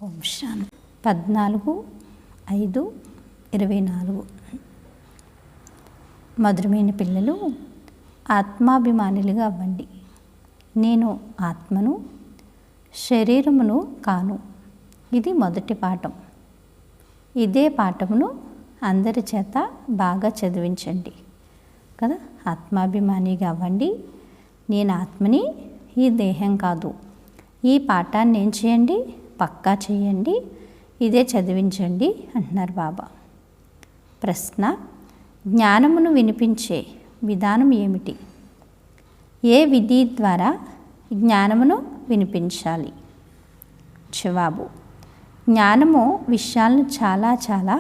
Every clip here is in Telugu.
ఓం శాంతి. 14/5/24. మధురమైన పిల్లలు, ఆత్మాభిమానులుగా అవ్వండి. నేను ఆత్మను, శరీరమును కాను. ఇది మొదటి పాఠం. ఇదే పాఠమును అందరి చేత బాగా చదివించండి కదా. ఆత్మాభిమానిగా అవ్వండి. నేను ఆత్మని, ఈ దేహం కాదు. ఈ పాఠాన్ని ఏం చేయండి? పక్కా చేయండి. ఇదే చదివించండి అంటున్నారు బాబా. ప్రశ్న: జ్ఞానమును వినిపించే విధానం ఏమిటి? ఏ విధి ద్వారా జ్ఞానమును వినిపించాలి? జవాబు: జ్ఞానము విషయాలను చాలా చాలా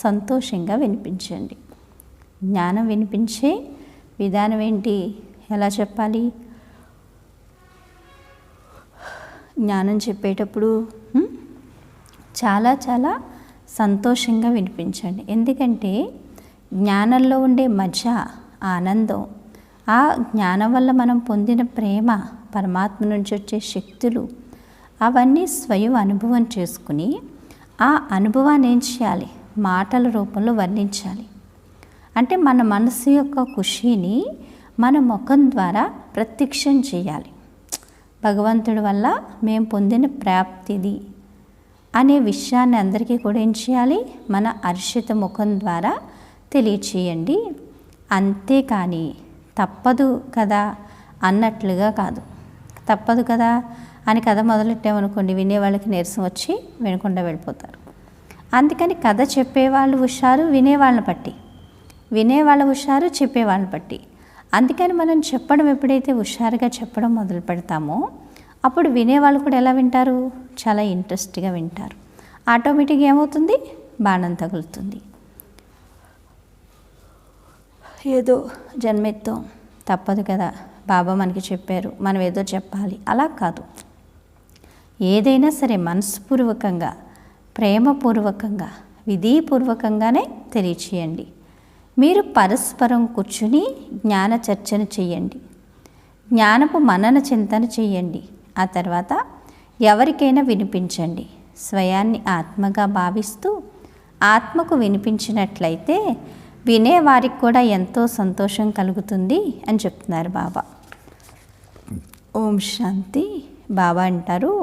సంతోషంగా వినిపించండి. జ్ఞానం వినిపించే విధానం ఏంటి? ఎలా చెప్పాలి? జ్ఞానం చెప్పేటప్పుడు చాలా చాలా సంతోషంగా వినిపించండి. ఎందుకంటే జ్ఞానంలో ఉండే మజ, ఆనందం, ఆ జ్ఞానం వల్ల మనం పొందిన ప్రేమ, పరమాత్మ నుంచి వచ్చే శక్తులు, అవన్నీ స్వయం అనుభవం చేసుకుని ఆ అనుభవాన్ని ఏం చేయాలి? మాటల రూపంలో వర్ణించాలి. అంటే మన మనసు యొక్క ఖుషీని మన ముఖం ద్వారా ప్రత్యక్షం చేయాలి. భగవంతుడి వల్ల మేము పొందిన ప్రాప్తిది అనే విషయాన్ని అందరికీ కూడా ఏం చేయాలి? మన హర్షిత ముఖం ద్వారా తెలియచేయండి. అంతేకాని తప్పదు కదా అన్నట్లుగా కాదు. తప్పదు కదా అని కథ మొదలెట్టామనుకోండి, వినేవాళ్ళకి నీరసం వచ్చి వినకుండా వెళ్ళిపోతారు. అందుకని కథ చెప్పేవాళ్ళు హుషారు, వినేవాళ్ళని బట్టి. వినేవాళ్ళ హుషారు, చెప్పేవాళ్ళని బట్టి. అందుకని మనం చెప్పడం ఎప్పుడైతే హుషారుగా చెప్పడం మొదలు పెడతామో అప్పుడు వినేవాళ్ళు కూడా ఎలా వింటారు? చాలా ఇంట్రెస్ట్గా వింటారు. ఆటోమేటిక్గా ఏమవుతుంది? బాణం తగులుతుంది. ఏదో జన్మెత్తాం, తప్పదు కదా, బాబా మనకి చెప్పారు, మనం ఏదో చెప్పాలి, అలా కాదు. ఏదైనా సరే మనస్పూర్వకంగా, ప్రేమపూర్వకంగా, విధిపూర్వకంగానే తెలియచేయండి. మీరు పరస్పరం కూర్చుని జ్ఞాన చర్చను చేయండి. జ్ఞానపు మనన చింతన చేయండి. ఆ తర్వాత ఎవరికైనా వినిపించండి. స్వయాన్ని ఆత్మగా భావిస్తూ ఆత్మకు వినిపించినట్లయితే వినేవారికి కూడా ఎంతో సంతోషం కలుగుతుంది అని చెప్తున్నారు బాబా. ఓం శాంతి. బాబా అంటారు,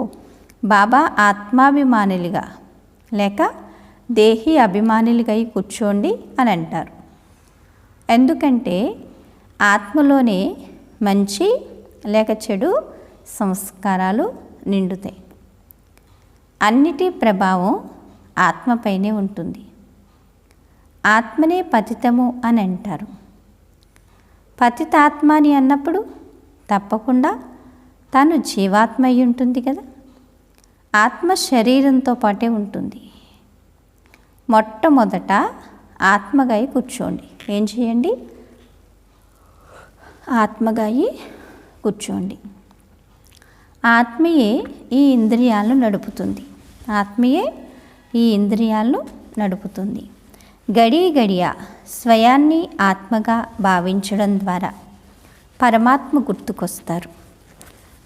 బాబా ఆత్మాభిమానులుగా లేక దేహి అభిమానులుగా కూర్చోండి అని అంటారు. ఎందుకంటే ఆత్మలోనే మంచి లేక చెడు సంస్కారాలు నిండుతాయి. అన్నిటి ప్రభావం ఆత్మపైనే ఉంటుంది. ఆత్మనే పతితము అని అంటారు. పతితాత్మ అని అన్నప్పుడు తప్పకుండా తాను జీవాత్మ అయి ఉంటుంది కదా. ఆత్మ శరీరంతో పాటే ఉంటుంది. మొట్టమొదట ఆత్మగా కూర్చోండి. ఏం చేయండి? ఆత్మగా కూర్చోండి. ఆత్మయే ఈ ఇంద్రియాలను నడుపుతుంది. ఆత్మయే ఈ ఇంద్రియాలను నడుపుతుంది. గడియ స్వయాన్ని ఆత్మగా భావించడం ద్వారా పరమాత్మ గుర్తుకొస్తారు.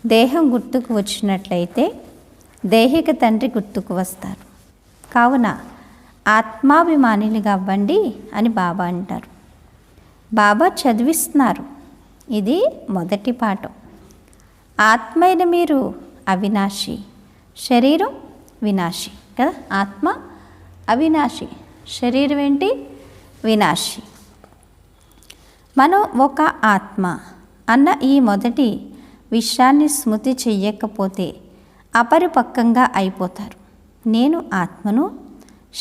దేహం గుర్తుకు వచ్చినట్లయితే దేహిక తండ్రి గుర్తుకు వస్తారు. కావున ఆత్మాభిమానులుగా అవ్వండి అని బాబా అంటారు. బాబా చదివిస్తున్నారు. ఇది మొదటి పాఠం. ఆత్మైన మీరు అవినాశి, శరీరం వినాశి కదా. ఆత్మ అవినాశి, శరీరం ఏంటి? వినాశి. మనం ఒక ఆత్మ అన్న ఈ మొదటి విషయాన్ని స్మృతి చెయ్యకపోతే అపరిపక్వంగా అయిపోతారు. నేను ఆత్మను,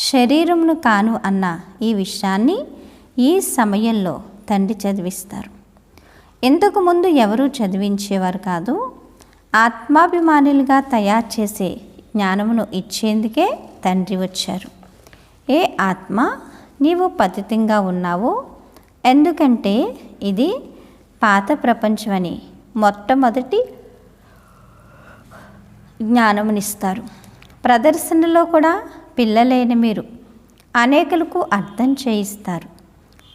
శరీరమును కాను అన్న ఈ విషయాన్ని ఈ సమయంలో తండ్రి చదివిస్తారు. ఇంతకుముందు ఎవరూ చదివించేవారు కాదు. ఆత్మాభిమానులుగా తయారు చేసే జ్ఞానమును ఇచ్చేందుకే తండ్రి వచ్చారు. ఏ ఆత్మ, నీవు పతితంగా ఉన్నావు. ఎందుకంటే ఇది పాత ప్రపంచమని మొట్టమొదటి జ్ఞానమునిస్తారు. ప్రదర్శనలో కూడా పిల్లలైన మీరు అనేకులకు అర్థం చేయిస్తారు.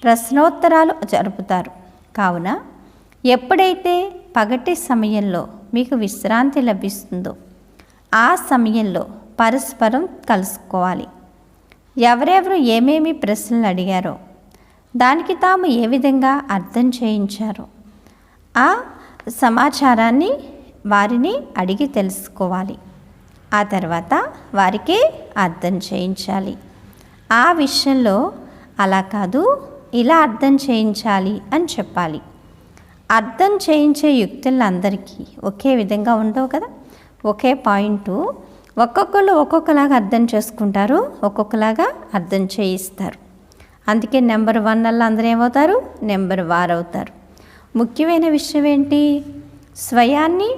ప్రశ్నోత్తరాలు జరుపుతారు. కావున ఎప్పుడైతే పగటి సమయంలో మీకు విశ్రాంతి లభిస్తుందో ఆ సమయంలో పరస్పరం కలుసుకోవాలి. ఎవరెవరు ఏమేమి ప్రశ్నలు అడిగారో దానికి తాము ఏ విధంగా అర్థం చేయించారో ఆ సమాచారాన్ని వారిని అడిగి తెలుసుకోవాలి. ఆ తర్వాత వారికి అర్థం చేయించాలి. ఆ విషయంలో అలా కాదు, ఇలా అర్థం చేయించాలి అని చెప్పాలి. అర్థం చేయించే యుక్తులు అందరికీ ఒకే విధంగా ఉండవు కదా, ఒకే పాయింటు. ఒక్కొక్కరు ఒక్కొక్కలాగా అర్థం చేసుకుంటారు, ఒక్కొక్కలాగా అర్థం చేయిస్తారు. అందుకే నెంబర్ 1 అలా అందరూ ఏమవుతారు, నెంబర్ 1 అవుతారు. ముఖ్యమైన విషయం ఏంటి? స్వయాన్ని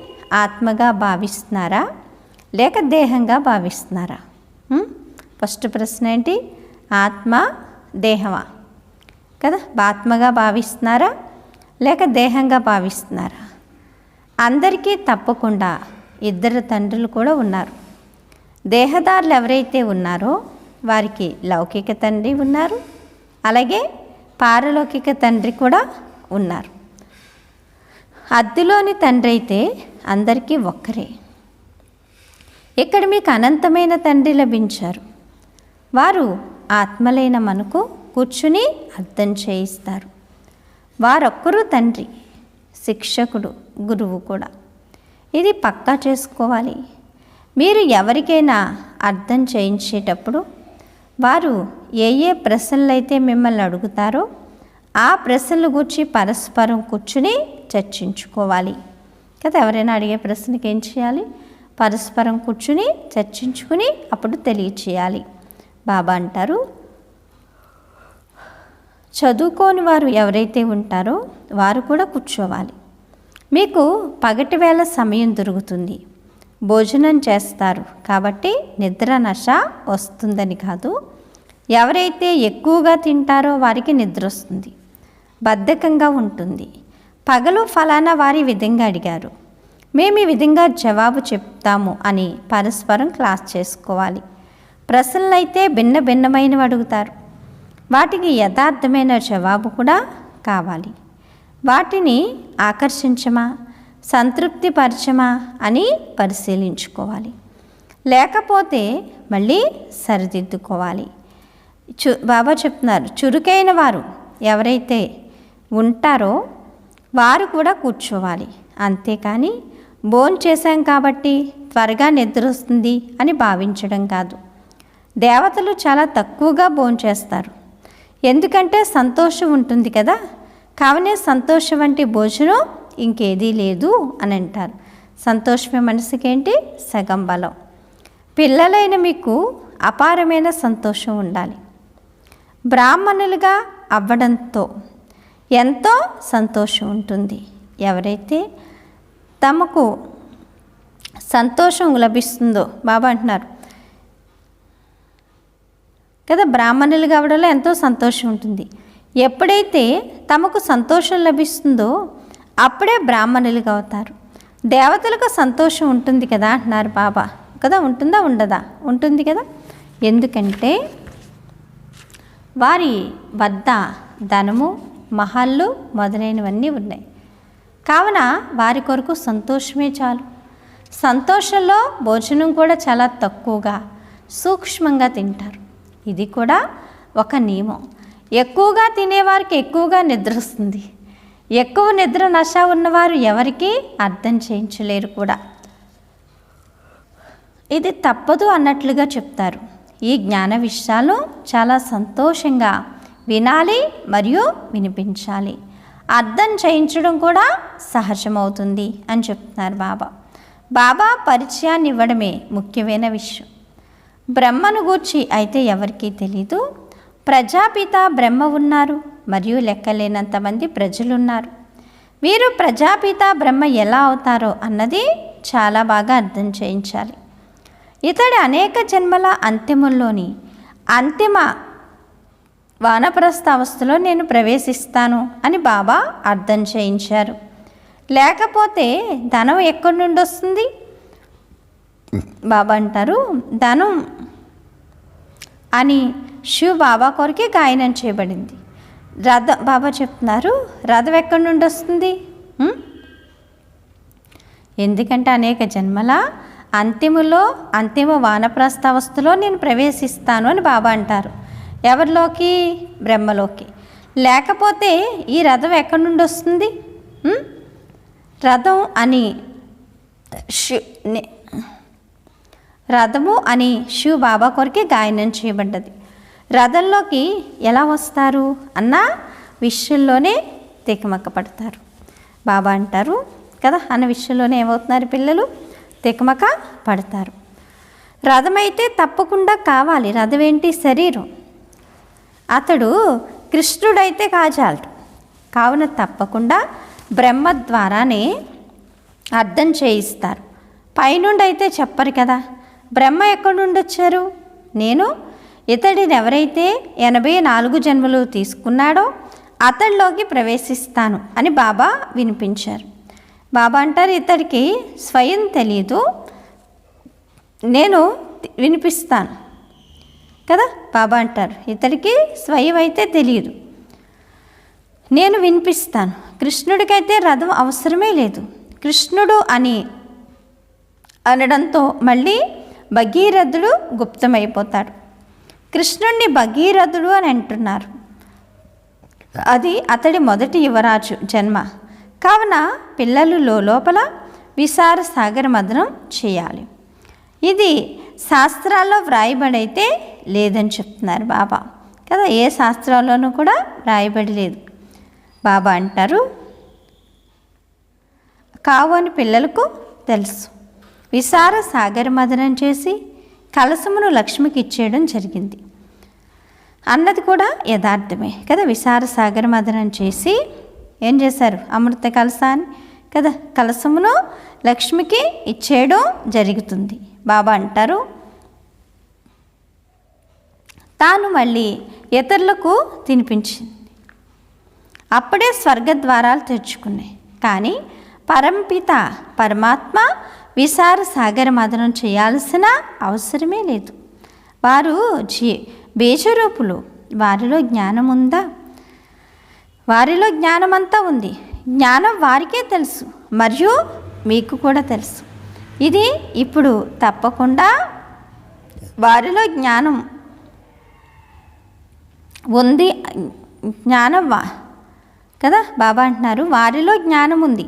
ఆత్మగా భావిస్తున్నారా లేక దేహంగా భావిస్తున్నారా? ఫస్ట్ ప్రశ్న ఏంటి? ఆత్మ దేహమా కదా? ఆత్మగా భావిస్తున్నారా లేక దేహంగా భావిస్తున్నారా? అందరికీ తప్పకుండా 2 తండ్రులు కూడా ఉన్నారు. దేహదారులు ఎవరైతే ఉన్నారో వారికి లౌకిక తండ్రి ఉన్నారు, అలాగే పారలౌకిక తండ్రి కూడా ఉన్నారు. అద్దులోని తండ్రి అయితే అందరికీ ఒక్కరే. ఇక్కడ మీకు అనంతమైన తండ్రి లభించారు. వారు ఆత్మలైన మనకు కూర్చుని అర్థం చేయిస్తారు. వారొక్కరు తండ్రి, శిక్షకుడు, గురువు కూడా. ఇది పక్కా చేసుకోవాలి. మీరు ఎవరికైనా అర్థం చేయించేటప్పుడు వారు ఏ ఏ ప్రశ్నలు అయితే మిమ్మల్ని అడుగుతారో ఆ ప్రశ్నలు గురించి పరస్పరం కూర్చుని చర్చించుకోవాలి కదా. ఎవరైనా అడిగే ప్రశ్నకి ఏం చేయాలి? పరస్పరం కూర్చుని చర్చించుకుని అప్పుడు తెలియచేయాలి. బాబా అంటారు, చదువుకోని వారు ఎవరైతే ఉంటారో వారు కూడా కూర్చోవాలి. మీకు పగటి వేళ సమయం దొరుకుతుంది, భోజనం చేస్తారు కాబట్టి నిద్ర నశ వస్తుందని కాదు. ఎవరైతే ఎక్కువగా తింటారో వారికి నిద్ర వస్తుంది, బద్ధకంగా ఉంటుంది. పగలు ఫలానా వారి విధంగా అడిగారు, మేము ఈ విధంగా జవాబు చెప్తాము అని పరస్పరం క్లాస్ చేసుకోవాలి. ప్రశ్నలు అయితే భిన్న భిన్నమైనవి అడుగుతారు, వాటికి యథార్థమైన జవాబు కూడా కావాలి. వాటిని ఆకర్షించమా సంతృప్తిపరచమా అని పరిశీలించుకోవాలి. లేకపోతే మళ్ళీ సరిదిద్దుకోవాలి. బాబా చెప్తున్నారు, చురుకైన వారు ఎవరైతే ఉంటారో వారు కూడా కూర్చోవాలి. అంతేకాని భోంచేశాం కాబట్టి త్వరగా నిద్ర వస్తుంది అని భావించడం కాదు. దేవతలు చాలా తక్కువగా భోంచేస్తారు, ఎందుకంటే సంతోషం ఉంటుంది కదా. కావనే సంతోషం వంటి భోజనం ఇంకేదీ లేదు అని అంటారు. సంతోషమే మనసుకేంటి? సగం బలం. పిల్లలైన మీకు అపారమైన సంతోషం ఉండాలి. బ్రాహ్మణులుగా అవ్వడంతో ఎంతో సంతోషం ఉంటుంది. ఎవరైతే తమకు సంతోషం లభిస్తుందో, బాబా అంటున్నారు కదా, బ్రాహ్మణులుగా అవ్వడంలో ఎంతో సంతోషం ఉంటుంది. ఎప్పుడైతే తమకు సంతోషం లభిస్తుందో అప్పుడే బ్రాహ్మణులుగా అవుతారు. దేవతలకు సంతోషం ఉంటుంది కదా అంటున్నారు బాబా కదా. ఉంటుందా ఉండదా? ఉంటుంది కదా. ఎందుకంటే వారి వద్ద ధనము, మహళ్ళు మొదలైనవన్నీ ఉన్నాయి. కావున వారి కొరకు సంతోషమే చాలు. సంతోషంలో భోజనం కూడా చాలా తక్కువగా సూక్ష్మంగా తింటారు. ఇది కూడా ఒక నియమం. ఎక్కువగా తినేవారికి ఎక్కువగా నిద్ర వస్తుంది. ఎక్కువ నిద్ర నశ ఉన్నవారు ఎవరికీ అర్థం చేయించలేరు కూడా. ఇది తప్పదు అన్నట్లుగా చెప్తారు. ఈ జ్ఞాన విషయాలు చాలా సంతోషంగా వినాలి మరియు వినిపించాలి. అర్థం చేయించడం కూడా సహజమవుతుంది అని చెప్తున్నారు బాబా. బాబా పరిచయాన్ని ఇవ్వడమే ముఖ్యమైన విషయం. బ్రహ్మను గూర్చి అయితే ఎవరికీ తెలీదు. ప్రజాపిత బ్రహ్మ ఉన్నారు మరియు లెక్కలేనంతమంది ప్రజలున్నారు. వీరు ప్రజాపిత బ్రహ్మ ఎలా అవుతారో అన్నది చాలా బాగా అర్థం చేయించాలి. ఇతడి అనేక జన్మల అంతిమంలోని అంతిమ వానప్రస్థ అవస్థలో నేను ప్రవేశిస్తాను అని బాబా అర్థం చేయించారు. లేకపోతే ధనం ఎక్కడి నుండి వస్తుంది? బాబా అంటారు, ధనం అని శివ బాబా కొరకే గాయనం చేయబడింది. బాబా చెప్తున్నారు, రథం ఎక్కడి నుండి వస్తుంది? ఎందుకంటే అనేక జన్మల అంతిమ వానప్రస్థావస్థలో నేను ప్రవేశిస్తాను అని బాబా అంటారు. ఎవరిలోకి? బ్రహ్మలోకి. లేకపోతే ఈ రథం ఎక్కడి నుండి వస్తుంది? రథము అని శివ్ బాబా కొరకే గాయనం చేయబడ్డది. రథంలోకి ఎలా వస్తారు అన్న విషయంలోనే తికమక పడతారు. బాబా అంటారు కదా, అన్న విషయంలోనే ఏమవుతున్నారు పిల్లలు? తికమక పడతారు. రథం అయితే తప్పకుండా కావాలి. రథం ఏంటి? శరీరం. అతడు కృష్ణుడైతే కాజాలడు. కావున తప్పకుండా బ్రహ్మ ద్వారానే అర్థం చేయిస్తారు. పైనుండి అయితే చెప్పరు కదా. బ్రహ్మ ఎక్కడి నుండి వచ్చారు? నేను ఇతడిని ఎవరైతే 84 జన్మలు తీసుకున్నాడో అతడిలోకి ప్రవేశిస్తాను అని బాబా వినిపించారు. బాబా అంటారు ఇతడికి స్వయం తెలియదు, నేను వినిపిస్తాను కదా. బాబా అంటారు ఇతడికి స్వయం అయితే తెలియదు, నేను వినిపిస్తాను. కృష్ణుడికైతే రథం అవసరమే లేదు. కృష్ణుడు అనడంతో మళ్ళీ భగీరథుడు గుప్తమైపోతాడు. కృష్ణుడిని భగీరథుడు అని అంటున్నారు. అది అతడి మొదటి యువరాజు జన్మ. కావున పిల్లలు లోపల విసార సాగర మదనం చేయాలి. ఇది శాస్త్రాల్లో వ్రాయబడైతే లేదని చెప్తున్నారు బాబా కదా. ఏ శాస్త్రాల్లోనూ కూడా వ్రాయబడి లేదు. బాబా అంటారు కావు అని పిల్లలకు తెలుసు. విసార సాగర మదనం చేసి కలసమును లక్ష్మికి ఇచ్చేయడం జరిగింది అన్నది కూడా యథార్థమే కదా. విసార సాగర మదనం చేసి ఏం చేశారు? అమృత కలసాన్ని కదా, కలసమును లక్ష్మికి ఇచ్చేయడం జరుగుతుంది. బాబా అంటారు తాను మళ్ళీ ఇతరులకు తినిపించింది. అప్పుడే స్వర్గద్వారాలు తెరుచుకున్నాయి. కానీ పరంపిత పరమాత్మ విసార సాగర మదనం చేయాల్సిన అవసరమే లేదు. వారు బీజరూపులు. వారిలో జ్ఞానం ఉందా? వారిలో జ్ఞానమంతా ఉంది. జ్ఞానం వారికే తెలుసు, మరియు మీకు కూడా తెలుసు. ఇది ఇప్పుడు తప్పకుండా వారిలో జ్ఞానం ఉంది. జ్ఞానం కదా. బాబా అంటున్నారు వారిలో జ్ఞానం ఉంది,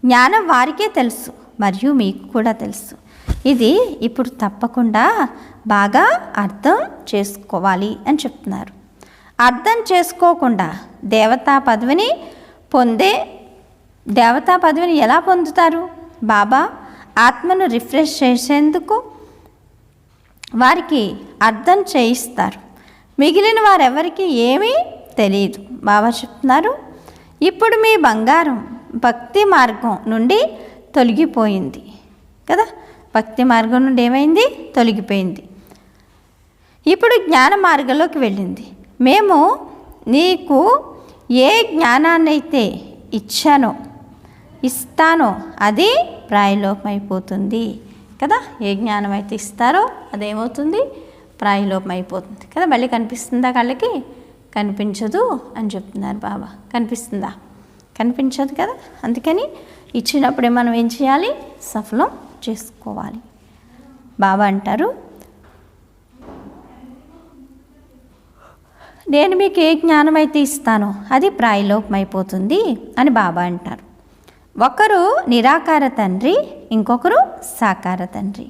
జ్ఞానం వారికే తెలుసు మరియు మీకు కూడా తెలుసు. ఇది ఇప్పుడు తప్పకుండా బాగా అర్థం చేసుకోవాలి అని చెప్తున్నారు. అర్థం చేసుకోకుండా దేవతా పదవిని ఎలా పొందుతారు? బాబా ఆత్మను రిఫ్రెష్ చేసేందుకు వారికి అర్థం చేయిస్తారు. మిగిలిన వారెవరికి ఏమీ తెలియదు. బాబా చెప్తున్నారు ఇప్పుడు మీ బంగారం భక్తి మార్గం నుండి తొలగిపోయింది కదా. భక్తి మార్గం నుండి ఏమైంది? తొలగిపోయింది. ఇప్పుడు జ్ఞాన మార్గంలోకి వెళ్ళింది. మేము నీకు ఏ జ్ఞానాన్ని అయితే ఇస్తానో అది ప్రాయలోపమైపోతుంది కదా. ఏ జ్ఞానం అయితే ఇస్తారో అదేమవుతుంది? ప్రాయలోపమైపోతుంది కదా. మళ్ళీ కనిపిస్తుందా? కళ్ళకి కనిపించదు అని చెప్తున్నారు బాబా. కనిపిస్తుందా? కనిపించదు కదా. అందుకని ఇచ్చినప్పుడే మనం ఏం చేయాలి? సఫలం చేసుకోవాలి. బాబా అంటారు నేను మీకు ఏ జ్ఞానం అయితే ఇస్తానో అది ప్రాయలోపమైపోతుంది అని బాబా అంటారు. ఒకరు నిరాకార తండ్రి, ఇంకొకరు సాకార తండ్రి.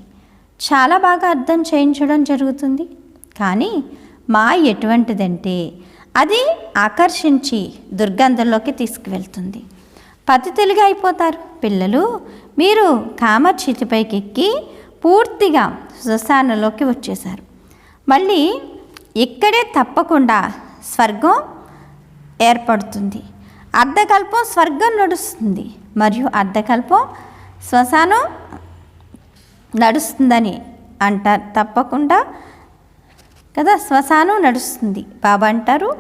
చాలా బాగా అర్థం చేయించడం జరుగుతుంది. కానీ ఎటువంటిదంటే అది ఆకర్షించి దుర్గంధంలోకి తీసుకువెళ్తుంది. పతితులుగా అయిపోతారు పిల్లలు. మీరు కామచితిపైకి ఎక్కి పూర్తిగా శ్మశానంలోకి వచ్చేశారు. మళ్ళీ ఇక్కడే తప్పకుండా స్వర్గం ఏర్పడుతుంది. అర్ధకల్పం స్వర్గం నడుస్తుంది మరియు అర్ధకల్పం శ్మశానం నడుస్తుందని అంటారు. తప్పకుండా కదా శ్మశానం నడుస్తుంది. బాబా అంటారు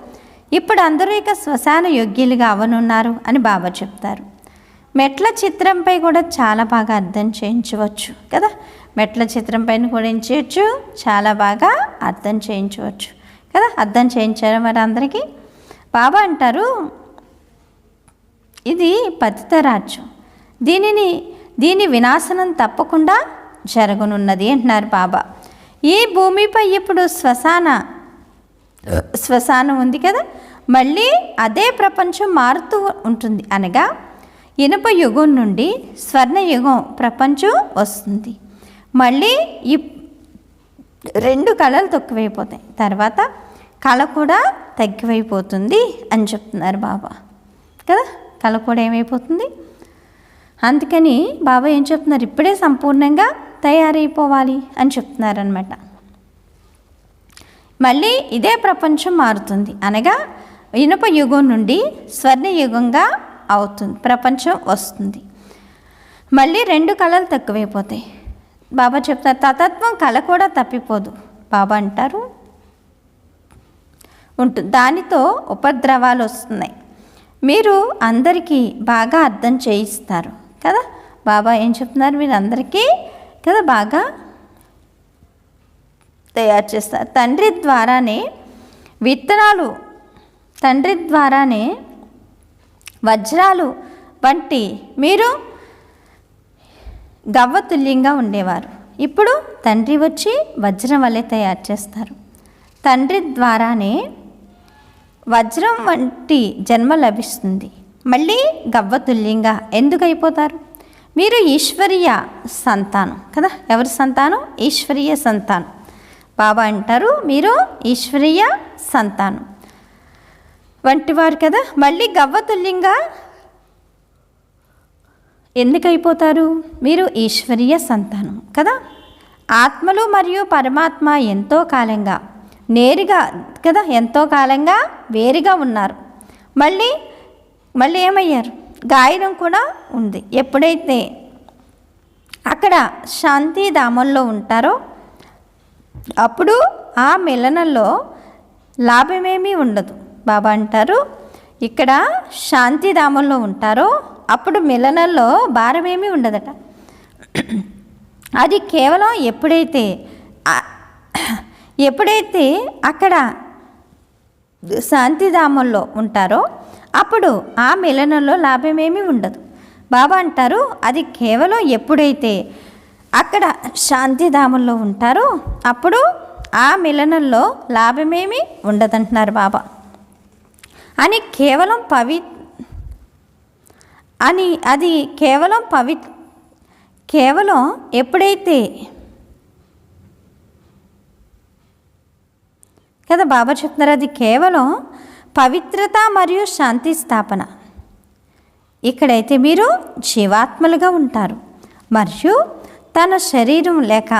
ఇప్పుడు అందరూ ఇక శ్మశాన యోగ్యులుగా అవనున్నారు అని బాబా చెప్తారు. మెట్ల చిత్రంపై కూడా చాలా బాగా అర్థం చేయించవచ్చు కదా. మెట్ల చిత్రం పైన కూడా ఏం చేయొచ్చు? చాలా బాగా అర్థం చేయించవచ్చు కదా. అర్థం చేయించారు మరి అందరికీ. బాబా అంటారు ఇది పతిత రాజ్యం. దీని వినాశనం తప్పకుండా జరగనున్నది అంటున్నారు బాబా. ఈ భూమిపై ఇప్పుడు శ్మశానం ఉంది కదా, మళ్ళీ అదే ప్రపంచం మారుతూ ఉంటుంది. అనగా ఇనుప యుగం నుండి స్వర్ణయుగం ప్రపంచం వస్తుంది. మళ్ళీ ఈ 2 కళలు తక్కువైపోతాయి, తర్వాత కళ కూడా తగ్గివైపోతుంది అని చెప్తున్నారు బాబా కదా. కళ కూడా ఏమైపోతుంది. అందుకని బాబా ఏం చెప్తున్నారు, ఇప్పుడే సంపూర్ణంగా తయారైపోవాలి అని చెప్తున్నారనమాట. మళ్ళీ ఇదే ప్రపంచం మారుతుంది, అనగా ఇనుప యుగం నుండి స్వర్ణయుగంగా అవుతుంది, ప్రపంచం వస్తుంది. మళ్ళీ 2 కళలు తక్కువైపోతాయి. బాబా చెప్తారు తతత్వం కళ కూడా తప్పిపోదు. బాబా అంటారు ఉంటుంది, దానితో ఉపద్రవాలు వస్తున్నాయి. మీరు అందరికీ బాగా అర్థం చేయిస్తారు కదా. బాబా ఏం చెప్తున్నారు, మీరు అందరికీ కదా బాగా తయారు చేస్తారు. తండ్రి ద్వారానే విత్తనాలు, తండ్రి ద్వారానే వజ్రాలు వంటి మీరు గవ్వతుల్యంగా ఉండేవారు. ఇప్పుడు తండ్రి వచ్చి వజ్రం వలె తయారు చేస్తారు. తండ్రి ద్వారానే వజ్రం వంటి జన్మ లభిస్తుంది. మళ్ళీ గవ్వతుల్యంగా ఎందుకు అయిపోతారు? మీరు ఈశ్వరీయ సంతానం కదా. ఎవరి సంతానం? ఈశ్వరీయ సంతానం. బాబా అంటారు మీరు ఈశ్వరీయ సంతానం వంటివారు కదా. మళ్ళీ గవ్వతుల్యంగా ఎందుకు అయిపోతారు? మీరు ఈశ్వరీయ సంతానం కదా. ఆత్మలు మరియు పరమాత్మ ఎంతో కాలంగా నేరుగా కదా, ఎంతో కాలంగా వేరుగా ఉన్నారు. మళ్ళీ ఏమయ్యారు? గాయనం కూడా ఉంది. ఎప్పుడైతే అక్కడ శాంతిధామంలో ఉంటారో అప్పుడు ఆ మిలనంలో లాభమేమీ ఉండదు. బాబా అంటారు ఇక్కడ శాంతిధామంలో ఉంటారో అప్పుడు మిలనంలో భారమేమీ ఉండదట. అది కేవలం ఎప్పుడైతే అక్కడ శాంతిధామంలో ఉంటారో అప్పుడు ఆ మిలనంలో లాభమేమీ ఉండదు. బాబా అంటారు అది కేవలం ఎప్పుడైతే అక్కడ శాంతిధామంలో ఉంటారో అప్పుడు ఆ మిలనంలో లాభమేమీ ఉండదంటున్నారు బాబా. అని కేవలం అది కేవలం ఎప్పుడైతే కదా బాబా చెప్తున్నారు అది కేవలం పవిత్రత మరియు శాంతి స్థాపన. ఇక్కడైతే మీరు జీవాత్మలుగా ఉంటారు మరియు తన శరీరం లేక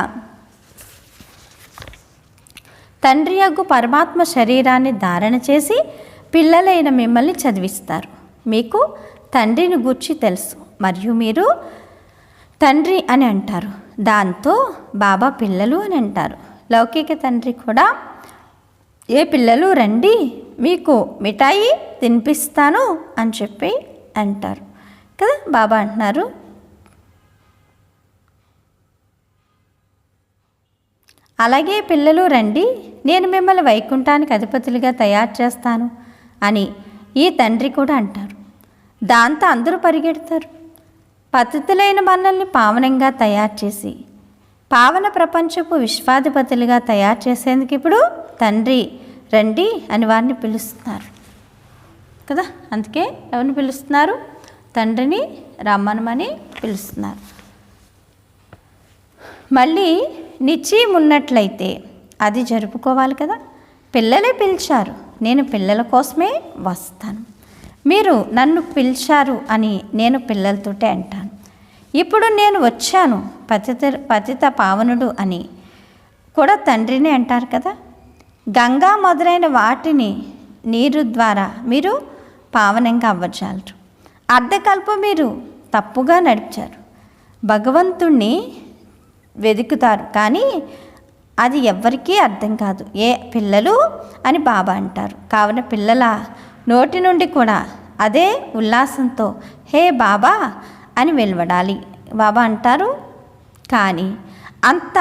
తండ్రి యొక్క పరమాత్మ శరీరాన్ని ధారణ చేసి పిల్లలైన మిమ్మల్ని చదివిస్తారు. మీకు తండ్రిని గూర్చి తెలుసు మరియు మీరు తండ్రి అని అంటారు. దాంతో బాబా పిల్లలు అని అంటారు. లౌకిక తండ్రి కూడా ఏ పిల్లలు రండి మీకు మిఠాయి తినిపిస్తాను అని చెప్పి అంటారు కదా. బాబా అంటున్నారు అలాగే పిల్లలు రండి నేను మిమ్మల్ని వైకుంఠానికి అధిపతులుగా తయారు చేస్తాను అని ఈ తండ్రి కూడా అంటారు. దాంతో అందరూ పరిగెడతారు. పతితులైన మనల్ని పావనంగా తయారు చేసి పావన ప్రపంచపు విశ్వాధిపతులుగా తయారు చేసేందుకు ఇప్పుడు తండ్రి రండి అని వారిని పిలుస్తున్నారు కదా. అందుకే ఎవరిని పిలుస్తున్నారు? తండ్రిని రమ్మనమని పిలుస్తున్నారు. మళ్ళీ నిశ్చయం ఉన్నట్లయితే అది జరుపుకోవాలి కదా. పిల్లలే పిలిచారు, నేను పిల్లల కోసమే వస్తాను. మీరు నన్ను పిలిచారు అని నేను పిల్లలతోటే అంటాను. ఇప్పుడు నేను వచ్చాను పతిత పావనుడు అని కూడా తండ్రిని అంటారు కదా. గంగా మొదలైన వాటిని నీరు ద్వారా మీరు పావనంగా అవ్వజాలరు. అర్ధకల్పం మీరు తప్పుగా నడిచారు. భగవంతుణ్ణి వెతుకుతారు కానీ అది ఎవ్వరికీ అర్థం కాదు. ఏ పిల్లలు అని బాబా అంటారు. కావున పిల్లల నోటి నుండి కూడా అదే ఉల్లాసంతో హే బాబా అని వెలువడాలి. బాబా అంటారు కానీ అంత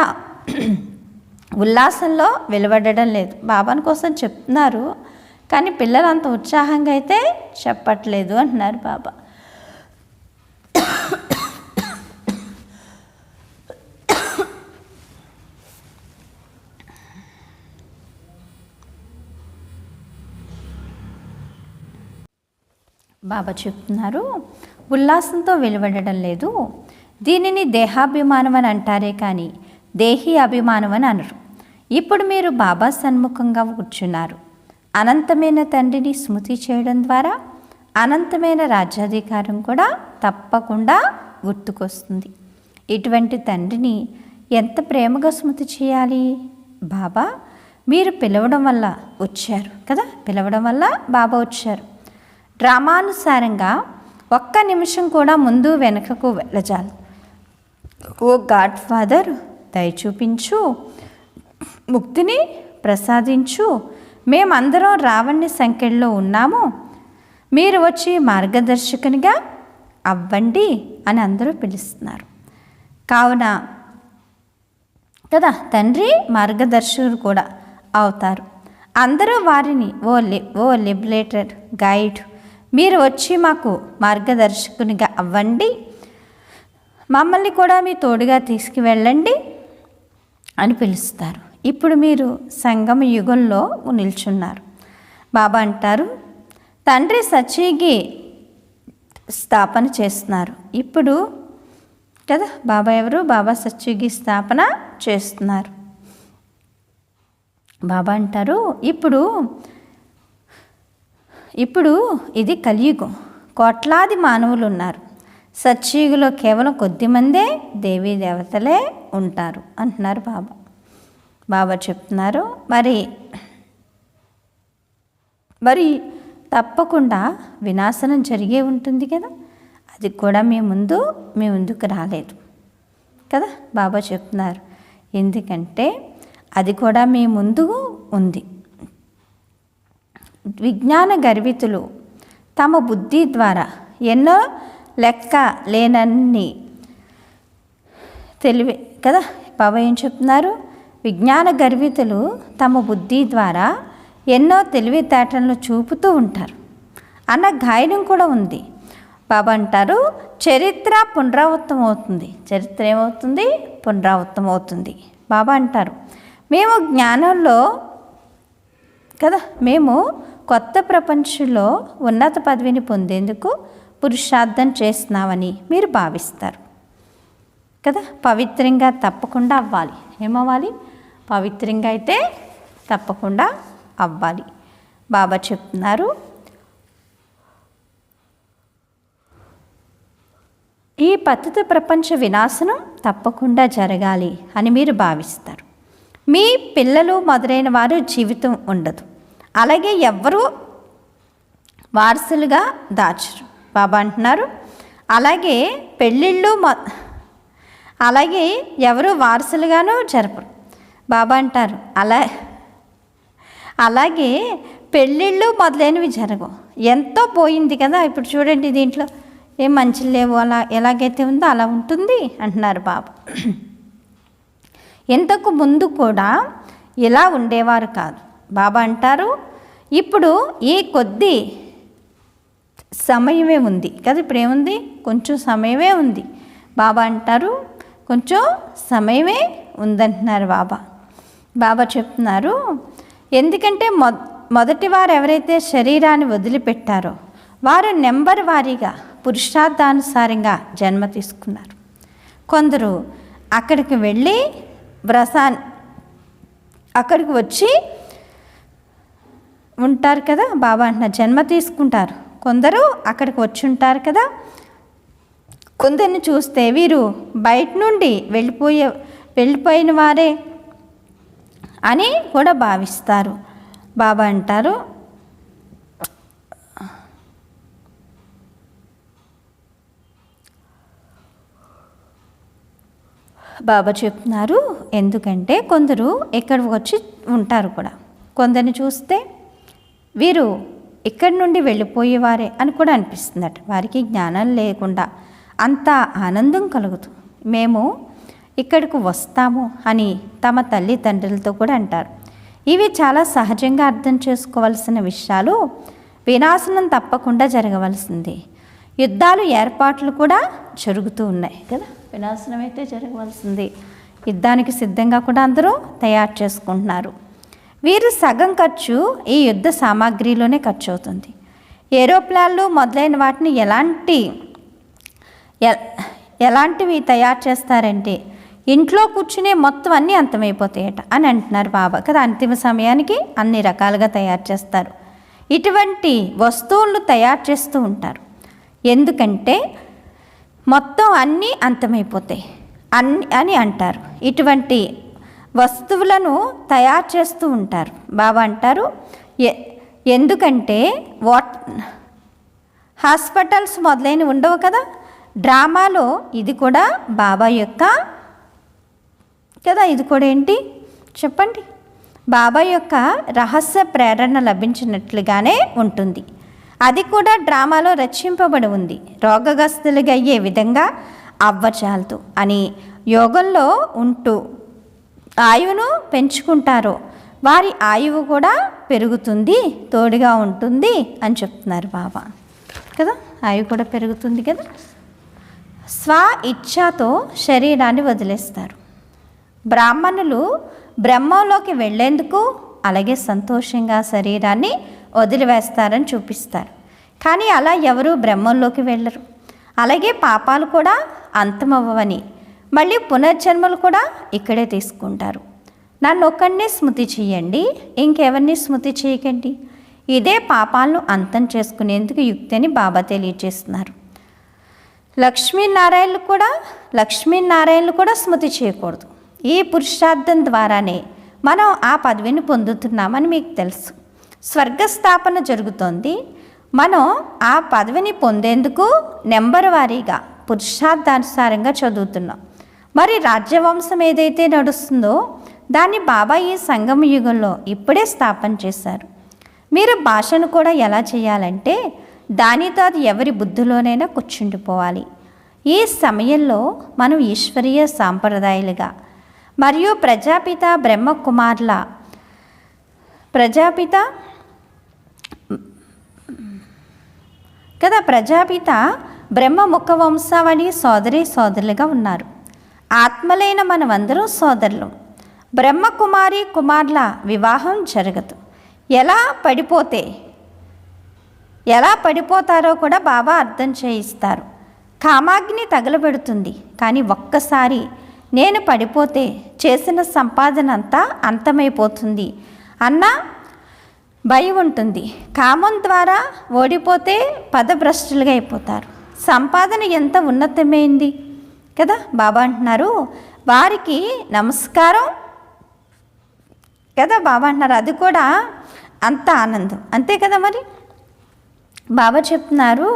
ఉల్లాసంలో వెలువడడం లేదు. బాబాని కోసం చెప్తున్నారు కానీ పిల్లలు అంత ఉత్సాహంగా అయితే చెప్పట్లేదు అంటున్నారు బాబా. బాబా చెప్తున్నారు, ఉల్లాసంతో వెలువడడం లేదు. దీనిని దేహాభిమానం అని అంటారే కానీ దేహీ అభిమానం అని అనరు. ఇప్పుడు మీరు బాబా సన్ముఖంగా కూర్చున్నారు. అనంతమైన తండ్రిని స్మృతి చేయడం ద్వారా అనంతమైన రాజ్యాధికారం కూడా తప్పకుండా గుర్తుకొస్తుంది. ఇటువంటి తండ్రిని ఎంత ప్రేమగా స్మృతి చేయాలి? బాబా మీరు పిలవడం వల్ల వచ్చారు కదా, పిలవడం వల్ల బాబా వచ్చారు. డ్రామానుసారంగా ఒక్క నిమిషం కూడా ముందు వెనుకకు వెళ్ళజాలి. ఓ గాడ్ ఫాదర్, దయ చూపించు, ముక్తిని ప్రసాదించు. మేమందరం రావణ్ణి సంఖ్యలో ఉన్నాము, మీరు వచ్చి మార్గదర్శకునిగా అవ్వండి అని అందరూ పిలుస్తున్నారు. కావున కదా తండ్రి మార్గదర్శకుడు కూడా అవుతారు. అందరూ వారిని ఓ లిబరేటర్ గైడ్, మీరు వచ్చి మాకు మార్గదర్శకునిగా అవ్వండి, మమ్మల్ని కూడా మీ తోడుగా తీసుకువెళ్ళండి అని పిలుస్తారు. ఇప్పుడు మీరు సంగమ యుగంలో నిల్చున్నారు. బాబా అంటారు, తండ్రి సత్యయుగి స్థాపన చేస్తున్నారు. ఇప్పుడు కదా బాబా ఎవరు? బాబా సత్యయుగి స్థాపన చేస్తున్నారు. బాబా అంటారు, ఇప్పుడు ఇది కలియుగం, కోట్లాది మానవులు ఉన్నారు. సత్యయుగంలో కేవలం కొద్దిమందే దేవీ దేవతలే ఉంటారు అంటున్నారు బాబా. బాబా చెప్తున్నారు, మరి తప్పకుండా వినాశనం జరిగే ఉంటుంది కదా, అది కూడా మీ ముందుకు రాలేదు కదా. బాబా చెప్తున్నారు, ఎందుకంటే అది కూడా మీ ముందు ఉంది. విజ్ఞాన గర్వితులు తమ బుద్ధి ద్వారా ఎన్నో లెక్క లేనన్ని తెలివి కదా. బాబా ఏం చెప్తున్నారు? విజ్ఞాన గర్వితులు తమ బుద్ధి ద్వారా ఎన్నో తెలివితేటలను చూపుతూ ఉంటారు అన్న గాయనం కూడా ఉంది. బాబా అంటారు, చరిత్ర పునరావృతం అవుతుంది. చరిత్ర ఏమవుతుంది? పునరావృతం అవుతుంది. బాబా అంటారు, మేము జ్ఞానంలో కదా, మేము కొత్త ప్రపంచంలో ఉన్నత పదవిని పొందేందుకు పురుషార్థం చేస్తున్నామని మీరు భావిస్తారు కదా. పవిత్రంగా తప్పకుండా అవ్వాలి. ఏమవ్వాలి? పవిత్రంగా అయితే తప్పకుండా అవ్వాలి. బాబా చెప్తున్నారు, ఈ పతిత ప్రపంచ వినాశనం తప్పకుండా జరగాలి అని మీరు భావిస్తారు. మీ పిల్లలు మొదలైన వారు జీవితం ఉండదు. అలాగే ఎవ్వరూ వారసులుగా దాచరు. బాబా అంటున్నారు, అలాగే పెళ్ళిళ్ళు అలాగే ఎవరు వారసులుగానూ జరపరు. బాబా అంటారు, అలాగే పెళ్ళిళ్ళు మొదలైనవి జరగవు. ఎంతో పోయింది కదా. ఇప్పుడు చూడండి, దీంట్లో ఏం మంచిలు లేవు, అలా ఎలాగైతే ఉందో అలా ఉంటుంది అంటున్నారు బాబా. ఇంతకు ముందు కూడా ఇలా ఉండేవారు కాదు. బాబా అంటారు, ఇప్పుడు ఈ కొద్ది సమయమే ఉంది కదా. ఇప్పుడు ఏముంది? కొంచెం సమయమే ఉంది. బాబా అంటారు, కొంచెం సమయమే ఉందంటున్నారు బాబా. బాబా చెప్తున్నారు, ఎందుకంటే మొదటి వారు ఎవరైతే శరీరాన్ని వదిలిపెట్టారో వారు నెంబర్ వారీగా పురుషార్థానుసారంగా జన్మ తీసుకున్నారు. కొందరు అక్కడికి వెళ్ళి అక్కడికి వచ్చి ఉంటారు కదా. బాబా అంటున్నారు, జన్మ తీసుకుంటారు. కొందరు అక్కడికి వచ్చి ఉంటారు కదా. కొందరిని చూస్తే వీరు బయట నుండి వెళ్ళిపోయిన వారే అని కూడా భావిస్తారు. బాబా అంటారు, బాబా చెప్తున్నారు, ఎందుకంటే కొందరు ఇక్కడికి వచ్చి ఉంటారు కూడా. కొందరిని చూస్తే వీరు ఇక్కడి నుండి వెళ్ళిపోయేవారే అని కూడా అనిపిస్తుందట. వారికి జ్ఞానం లేకుండా అంత ఆనందం కలుగుతూ మేము ఇక్కడికి వస్తాము అని తమ తల్లిదండ్రులతో కూడా అంటారు. ఇవి చాలా సహజంగా అర్థం చేసుకోవాల్సిన విషయాలు. వినాశనం తప్పకుండా జరగవలసింది. యుద్ధాలు ఏర్పాట్లు కూడా జరుగుతూ ఉన్నాయి కదా. వినాశనం అయితే జరగవలసింది. యుద్ధానికి సిద్ధంగా కూడా అందరూ తయారు చేసుకుంటున్నారు. వీరు సగం ఖర్చు ఈ యుద్ధ సామాగ్రిలోనే ఖర్చు అవుతుంది. ఏరోప్లాన్లు మొదలైన వాటిని ఎలాంటివి తయారు చేస్తారంటే ఇంట్లో కూర్చునే మొత్తం అన్నీ అంతమైపోతాయట అని అంటున్నారు బాబా కదా. అంతిమ సమయానికి అన్ని రకాలుగా తయారు చేస్తారు. ఇటువంటి వస్తువులను తయారు చేస్తూ ఉంటారు. ఎందుకంటే మొత్తం అన్నీ అంతమైపోతాయి అని అంటారు. ఇటువంటి వస్తువులను తయారు చేస్తూ ఉంటారు. బాబా అంటారు ఎందుకంటే హాస్పిటల్స్ మొదలైనవి ఉండవు కదా. డ్రామాలో ఇది కూడా బాబా యొక్క కదా, ఇది కూడా ఏంటి చెప్పండి, బాబా యొక్క రహస్య ప్రేరణ లభించినట్లుగానే ఉంటుంది. అది కూడా డ్రామాలో రచింపబడి ఉంది. రోగగ్రస్తులుగా అయ్యే విధంగా అవ్వచాలదు అని యోగంలో ఉంటూ ఆయువును పెంచుకుంటారో వారి ఆయువు కూడా పెరుగుతుంది, తోడుగా ఉంటుంది అని చెప్తున్నారు బాబా కదా. ఆయువు కూడా పెరుగుతుంది కదా. స్వ ఇచ్ఛతో శరీరాన్ని వదిలేస్తారు. బ్రాహ్మణులు బ్రహ్మంలోకి వెళ్ళేందుకు అలాగే సంతోషంగా శరీరాన్ని వదిలివేస్తారని చూపిస్తారు. కానీ అలా ఎవరు బ్రహ్మంలోకి వెళ్ళరు. అలాగే పాపాలు కూడా అంతమవ్వవని, మళ్ళీ పునర్జన్మలు కూడా ఇక్కడే తీసుకుంటారు. నన్ను ఒక్కడినే స్మృతి చేయండి, ఇంకెవరిని స్మృతి చేయకండి. ఇదే పాపాలను అంతం చేసుకునేందుకు యుక్తి అని బాబా తెలియజేస్తున్నారు. లక్ష్మీనారాయణలు కూడా స్మృతి చేయకూడదు. ఈ పురుషార్థం ద్వారానే మనం ఆ పదవిని పొందుతున్నామని మీకు తెలుసు. స్వర్గస్థాపన జరుగుతోంది. మనం ఆ పదవిని పొందేందుకు నెంబర్ వారీగా పురుషార్థానుసారంగా చదువుతున్నాం. మరి రాజ్యవంశం ఏదైతే నడుస్తుందో దాన్ని బాబా ఈ సంగమ యుగంలో ఇప్పుడే స్థాపన చేశారు. మీరు భాషను కూడా ఎలా చేయాలంటే దానితో అది ఎవరి బుద్ధిలోనైనా కూర్చుండిపోవాలి. ఈ సమయంలో మనం ఈశ్వరీయ సాంప్రదాయాలుగా మరియు ప్రజాపిత బ్రహ్మకుమార్ల ప్రజాపిత బ్రహ్మ ముఖ వంశావళి సోదరులుగా ఉన్నారు. ఆత్మలైన మనమందరూ సోదరులు. బ్రహ్మకుమారి కుమార్ల వివాహం జరగదు. ఎలా పడిపోతారో కూడా బాబా అర్థం చేయిస్తారు. కామాగ్ని తగలబెడుతుంది. కానీ ఒక్కసారి నేను పడిపోతే చేసిన సంపాదన అంతా అంతమైపోతుంది అన్న భయం ఉంటుంది. కామం ద్వారా ఓడిపోతే పదభ్రష్టులుగా అయిపోతారు. సంపాదన ఎంత ఉన్నతమైంది కదా. బాబా అంటున్నారు వారికి నమస్కారం కదా. బాబా అంటున్నారు అది కూడా అంత ఆనందం, అంతే కదా. మరి బాబా చెప్తున్నారు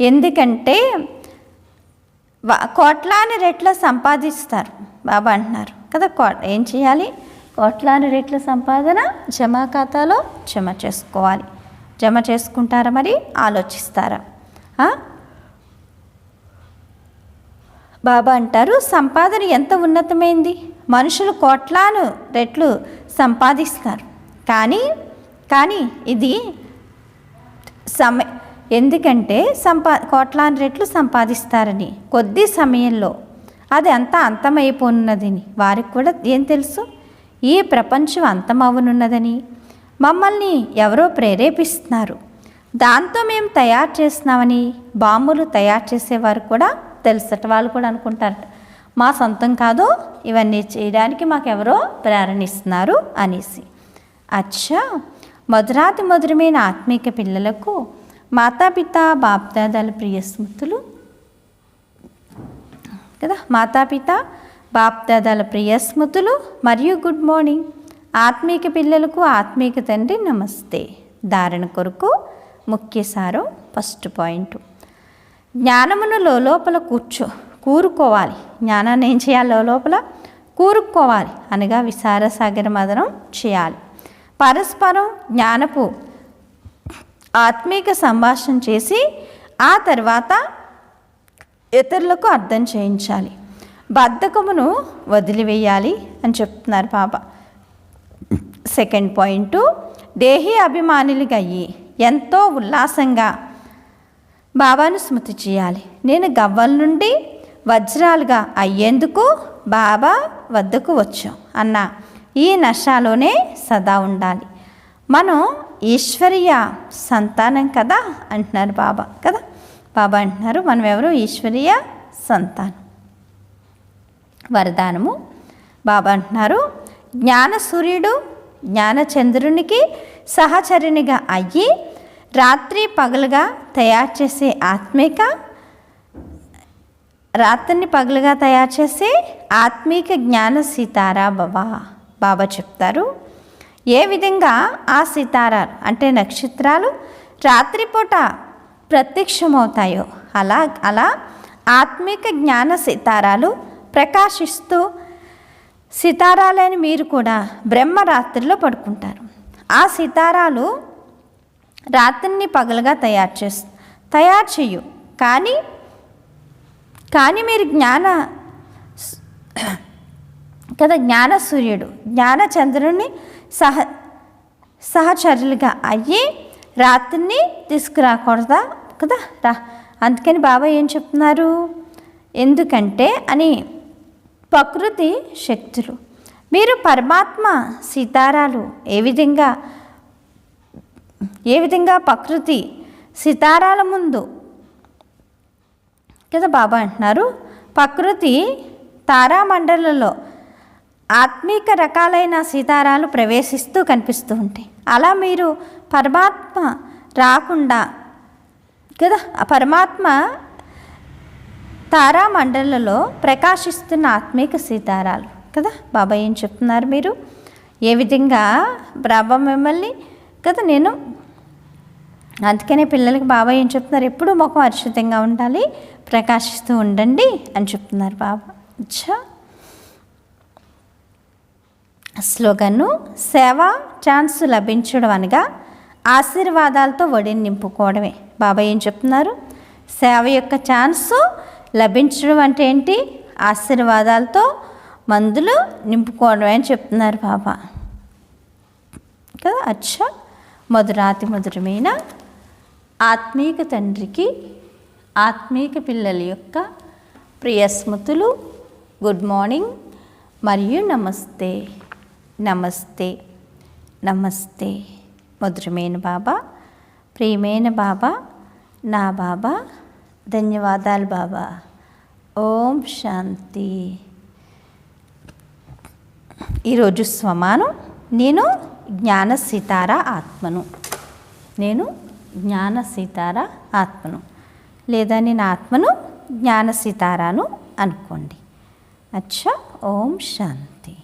ఎందుకంటే కోట్లాని రెట్ల సంపాదిస్తారు. బాబా అంటున్నారు కదా ఏం చేయాలి, కోట్లాని రెట్ల సంపాదన జమా ఖాతాలో జమ చేసుకోవాలి. జమ చేసుకుంటారా, మరి ఆలోచిస్తారా? బాబా అంటారు సంపాదన ఎంత ఉన్నతమైంది. మనుషులు కోట్లాను రెట్లు సంపాదిస్తారు. కానీ ఇది ఎందుకంటే కోట్లాను రెట్లు సంపాదిస్తారని కొద్ది సమయంలో అది అంతా అంతమైపోనున్నదని వారికి కూడా ఏం తెలుసు, ఈ ప్రపంచం అంతమవనున్నదని. మమ్మల్ని ఎవరో ప్రేరేపిస్తున్నారు, దాంతో మేము తయారు చేస్తున్నామని బాంబులు తయారు చేసేవారు కూడా తెలుసట. వాళ్ళు కూడా అనుకుంటారట మా సొంతం కాదు, ఇవన్నీ చేయడానికి మాకెవరో ప్రేరణ ఇస్తున్నారు అనేసి. అచ్చా, మధురాతి మధురమైన ఆత్మీక పిల్లలకు మాతాపిత బాప్దాదాల ప్రియ స్మృతులు కదా. మాతాపిత బాప్దాదాల ప్రియ స్మృతులు మరియు గుడ్ మార్నింగ్. ఆత్మీక పిల్లలకు ఆత్మీక తండ్రి నమస్తే. ధారణ కొరకు ముఖ్య సారం ఫస్ట్ పాయింట్, జ్ఞానమును లోపల కూరుకోవాలి. జ్ఞానాన్ని ఏం చేయాలి, లోపల కూరుకోవాలి అనగా విచార సాగర మదనం చేయాలి. పరస్పరం జ్ఞానపు ఆత్మీక సంభాషణ చేసి ఆ తర్వాత ఇతరులకు అర్థం చేయించాలి. బద్ధకమును వదిలివేయాలి అని చెప్తున్నారు బాబా. సెకండ్ పాయింట్, దేహీ అభిమానులుగా అయ్యి ఎంతో ఉల్లాసంగా బాబాను స్మృతి చేయాలి. నేను గవ్వల నుండి వజ్రాలుగా అయ్యేందుకు బాబా వద్దకు వచ్చాం అన్న ఈ నషాలోనే సదా ఉండాలి. మనం ఈశ్వరీయ సంతానం కదా అంటున్నారు బాబా కదా. బాబా అంటున్నారు మనం ఎవరు ఈశ్వరీయ సంతానం. వరదానము బాబా అంటున్నారు జ్ఞాన సూర్యుడు జ్ఞానచంద్రునికి సహచరునిగా అయ్యి రాత్రి పగలుగా తయారు చేసే రాత్రిని పగలుగా తయారు చేసే ఆత్మీక జ్ఞాన సితారా బాబా చెప్తారు. ఏ విధంగా ఆ సితారాలు అంటే నక్షత్రాలు రాత్రిపూట ప్రత్యక్షమవుతాయో అలా ఆత్మీక జ్ఞాన సితారాలు ప్రకాశిస్తూ సితారాలని మీరు కూడా బ్రహ్మరాత్రిలో పడుకుంటారు. ఆ సితారాలు రాత్రిని పగలుగా తయారు చేయు కానీ మీరు జ్ఞాన సూర్యుడు జ్ఞానచంద్రుని సహచరులుగా అయ్యి రాత్రిని తీసుకురాకూడదా కదా అందుకని బాబా ఏం చెప్తున్నారు, ఎందుకంటే అని ప్రకృతి శక్తులు మీరు పరమాత్మ సితారాలు ఏ విధంగా ప్రకృతి సితారాల ముందు కదా బాబా అంటున్నారు ప్రకృతి తారామండలలో ఆత్మీక రకాలైన సితారాలు ప్రవేశిస్తూ కనిపిస్తూ ఉంటాయి. అలా మీరు పరమాత్మ రాకుండా కదా పరమాత్మ తారామండలలో ప్రకాశిస్తున్న ఆత్మీక సితారాలు కదా బాబా ఏం చెప్తున్నారు, మీరు ఏ విధంగా బాబా మిమ్మల్ని కదా నేను అందుకనే పిల్లలకి బాబా ఏం చెప్తున్నారు, ఎప్పుడూ ముఖం అరిషితంగా ఉండాలి, ప్రకాశిస్తూ ఉండండి అని చెప్తున్నారు బాబా. అచ్చా స్లోగన్ను సేవా ఛాన్స్ లభించడం అనగా ఆశీర్వాదాలతో ఒడిని నింపుకోవడమే. బాబా ఏం చెప్తున్నారు, సేవ యొక్క ఛాన్సు లభించడం అంటే ఏంటి, ఆశీర్వాదాలతో మందులు నింపుకోవడమే అని చెప్తున్నారు బాబా కదా. అచ్చా మధురాతి మధురమైన ఆత్మీక తండ్రికి ఆత్మీక పిల్లల యొక్క ప్రియ స్మృతులు, గుడ్ మార్నింగ్ మరియు నమస్తే నమస్తే నమస్తే. మధురమైన బాబా, ప్రియమైన బాబా, నా బాబా, ధన్యవాదాలు బాబా. ఓం శాంతి. ఈరోజు స్వమానం నేను జ్ఞాన సితారా ఆత్మను, నేను జ్ఞాన సితారా ఆత్మను, లేదా నేను ఆత్మను జ్ఞాన సితారాను అనుకోండి. అచ్చా ఓం శాంతి.